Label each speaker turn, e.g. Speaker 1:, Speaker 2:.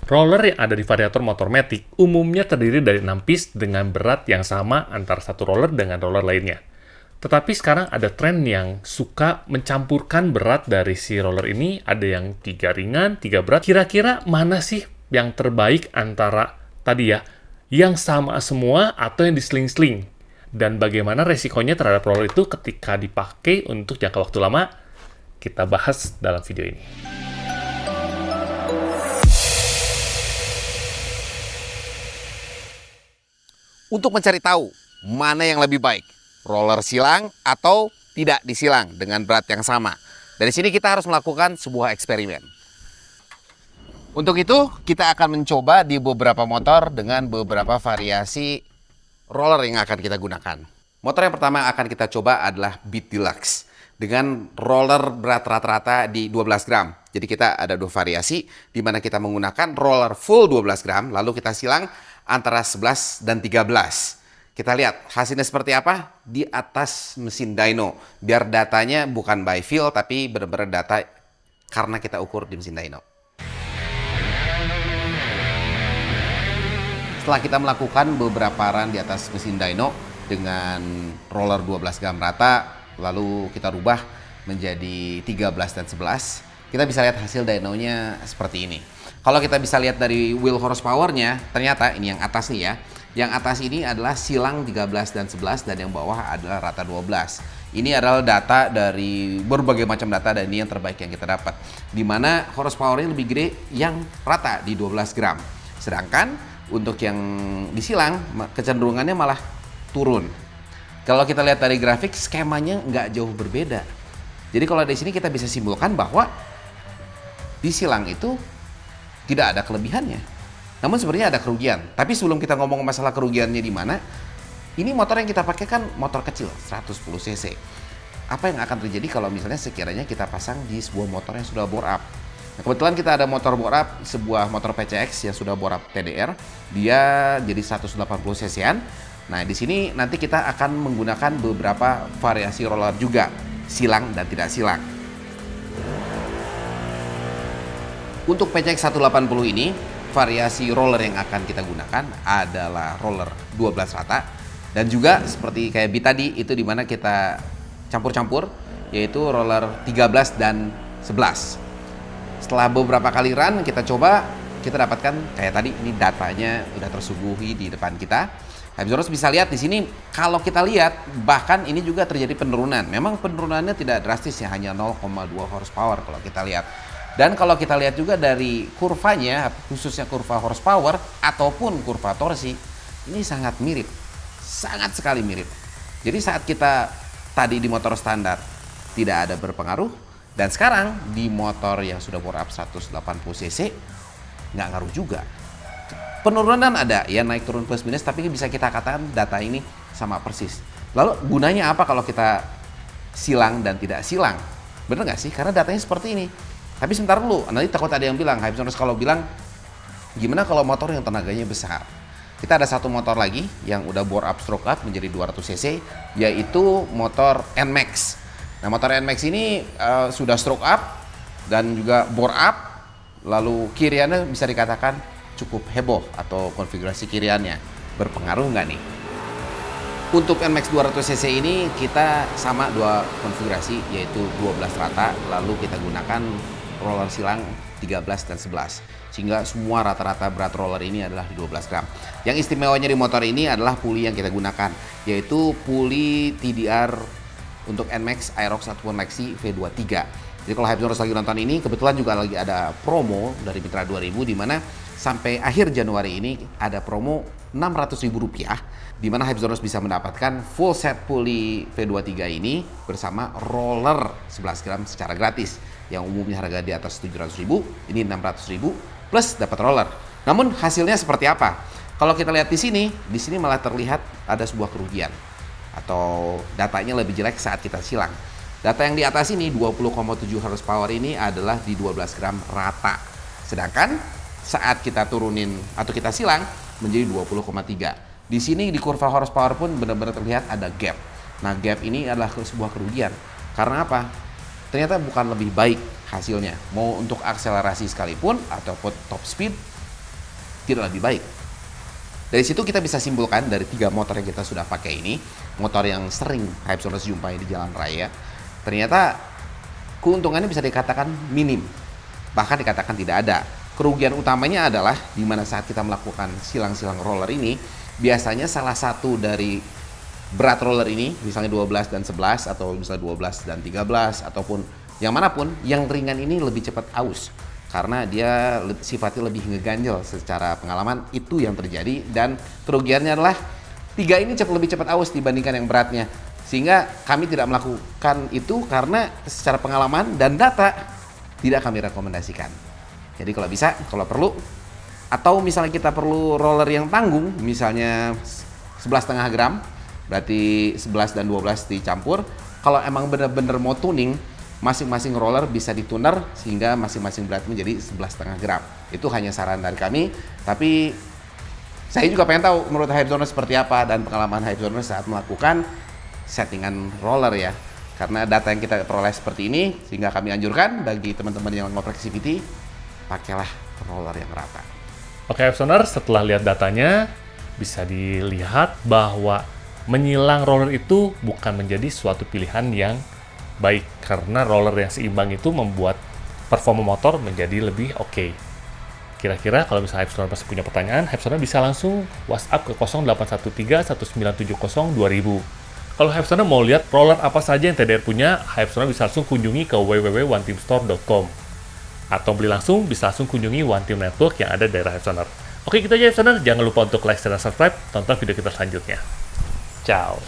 Speaker 1: Roller yang ada di variator motor matic umumnya terdiri dari 6 piece dengan berat yang sama antara satu roller dengan roller lainnya. Tetapi sekarang ada tren yang suka mencampurkan berat dari si roller ini, ada yang 3 ringan, 3 berat. Kira-kira mana sih yang terbaik antara tadi ya, yang sama semua atau yang diseling-seling? Dan bagaimana resikonya terhadap roller itu ketika dipakai untuk jangka waktu lama? Kita bahas dalam video ini.
Speaker 2: Untuk mencari tahu mana yang lebih baik, roller silang atau tidak disilang dengan berat yang sama. Dari sini kita harus melakukan sebuah eksperimen. Untuk itu, kita akan mencoba di beberapa motor dengan beberapa variasi roller yang akan kita gunakan. Motor yang pertama yang akan kita coba adalah Beat Deluxe dengan roller berat rata-rata di 12 gram. Jadi kita ada dua variasi di mana kita menggunakan roller full 12 gram lalu kita silang antara 11 dan 13. Kita lihat hasilnya seperti apa di atas mesin dyno. Biar datanya bukan by feel tapi benar-benar data karena kita ukur di mesin dyno. Setelah kita melakukan beberapa run di atas mesin dyno dengan roller 12 gram rata, lalu kita rubah menjadi 13 dan 11, kita bisa lihat hasil dynonya seperti ini. Kalau kita bisa lihat dari wheel horsepower-nya, ternyata ini yang atas nih ya. Yang atas ini adalah silang 13 dan 11 dan yang bawah adalah rata 12. Ini adalah data dari berbagai macam data dan ini yang terbaik yang kita dapat. Di mana horsepower-nya lebih gede yang rata di 12 gram. Sedangkan untuk yang disilang kecenderungannya malah turun. Kalau kita lihat dari grafik skemanya nggak jauh berbeda. Jadi kalau di sini kita bisa simpulkan bahwa disilang itu tidak ada kelebihannya. Namun sebenarnya ada kerugian. Tapi sebelum kita ngomong masalah kerugiannya di mana, ini motor yang kita pakai kan motor kecil, 110 cc. Apa yang akan terjadi kalau misalnya sekiranya kita pasang di sebuah motor yang sudah bore up? Nah, kebetulan kita ada motor bore up, sebuah motor PCX yang sudah bore up TDR. Dia jadi 180 cc-an. Nah, di sini nanti kita akan menggunakan beberapa variasi roller juga, silang dan tidak silang. Untuk PCX 180 ini, variasi roller yang akan kita gunakan adalah roller 12 rata dan juga seperti kayak beat tadi itu dimana kita campur-campur yaitu roller 13 dan 11. Setelah beberapa kali run kita coba, kita dapatkan kayak tadi ini datanya udah tersuguhi di depan kita. Habis bisa lihat di sini kalau kita lihat bahkan ini juga terjadi penurunan. Memang penurunannya tidak drastis ya, hanya 0,2 horsepower kalau kita lihat. Dan kalau kita lihat juga dari kurvanya, khususnya kurva horsepower ataupun kurva torsi, ini sangat mirip. Sangat sekali mirip. Jadi saat kita tadi di motor standar tidak ada berpengaruh, dan sekarang di motor yang sudah bore up 180 cc, nggak ngaruh juga. Penurunan ada, ya naik turun plus minus, tapi bisa kita katakan data ini sama persis. Lalu gunanya apa kalau kita silang dan tidak silang? Bener nggak sih? Karena datanya seperti ini. Tapi sebentar dulu, nanti takut ada yang bilang, Hypersoners kalau bilang, gimana kalau motor yang tenaganya besar? Kita ada satu motor lagi yang udah bore up stroke up menjadi 200 cc, yaitu motor NMAX. Nah motor NMAX ini sudah stroke up dan juga bore up, lalu kiriannya bisa dikatakan cukup heboh atau konfigurasi kiriannya. Berpengaruh nggak nih? Untuk NMAX 200cc ini kita sama dua konfigurasi yaitu 12 rata lalu kita gunakan roller silang 13 dan 11 sehingga semua rata-rata berat roller ini adalah di 12 gram. Yang istimewanya di motor ini adalah puli yang kita gunakan yaitu puli TDR untuk NMAX, Aerox ataupun Maxi V23. Jadi kalau Hypersoners lagi nonton ini kebetulan juga lagi ada promo dari Mitra 2000 di mana sampai akhir Januari ini ada promo Rp600.000 di mana Hypersoners bisa mendapatkan full set puli V23 ini bersama roller 11 gram secara gratis yang umumnya harga di atas Rp700.000, ini Rp600.000 plus dapat roller. Namun hasilnya seperti apa? Kalau kita lihat di sini malah terlihat ada sebuah kerugian atau datanya lebih jelek saat kita silang. Data yang di atas ini 20,7 horsepower ini adalah di 12 gram rata. Sedangkan saat kita turunin atau kita silang menjadi 20,3. Di sini di kurva horsepower pun benar-benar terlihat ada gap. Nah, gap ini adalah sebuah kerugian. Karena apa? Ternyata bukan lebih baik hasilnya. Mau untuk akselerasi sekalipun ataupun top speed, tidak lebih baik. Dari situ kita bisa simpulkan dari 3 motor yang kita sudah pakai ini, motor yang sering Hypersoners jumpai di jalan raya, ternyata keuntungannya bisa dikatakan minim, bahkan dikatakan tidak ada. Kerugian utamanya adalah di mana saat kita melakukan silang-silang roller ini, biasanya salah satu dari berat roller ini, misalnya 12 dan 11, atau misalnya 12 dan 13, ataupun yang manapun, yang ringan ini lebih cepat aus. Karena dia sifatnya lebih ngeganjel secara pengalaman, itu yang terjadi. Dan kerugiannya adalah 3 ini lebih cepat aus dibandingkan yang beratnya. Sehingga kami tidak melakukan itu karena secara pengalaman dan data tidak kami rekomendasikan. Jadi kalau bisa, kalau perlu, atau misalnya kita perlu roller yang tanggung, misalnya 11,5 gram, berarti 11 dan 12 dicampur. Kalau emang benar-benar mau tuning, masing-masing roller bisa dituner sehingga masing-masing berat menjadi 11,5 gram. Itu hanya saran dari kami, tapi saya juga pengen tahu menurut Hypersoners seperti apa dan pengalaman Hypersoners saat melakukan settingan roller ya. Karena data yang kita peroleh seperti ini, sehingga kami anjurkan bagi teman-teman yang ngoprek CVT, pakailah roller yang rata.
Speaker 1: Oke, Hypersoners, setelah lihat datanya, bisa dilihat bahwa menyilang roller itu bukan menjadi suatu pilihan yang baik, karena roller yang seimbang itu membuat performa motor menjadi lebih oke. Kira-kira kalau misalnya Hypersoners masih punya pertanyaan, Hypersoners bisa langsung WhatsApp ke 0813-1970-2000. Kalau Hypersoners mau lihat roller apa saja yang TDR punya, Hypersoners bisa langsung kunjungi ke www.oneteamstore.com. Atau beli langsung, bisa langsung kunjungi One Team Network yang ada di daerah Hypersoners. Oke, gitu aja Hypersoners. Jangan lupa untuk like, share, dan subscribe. Tonton video kita selanjutnya. Ciao.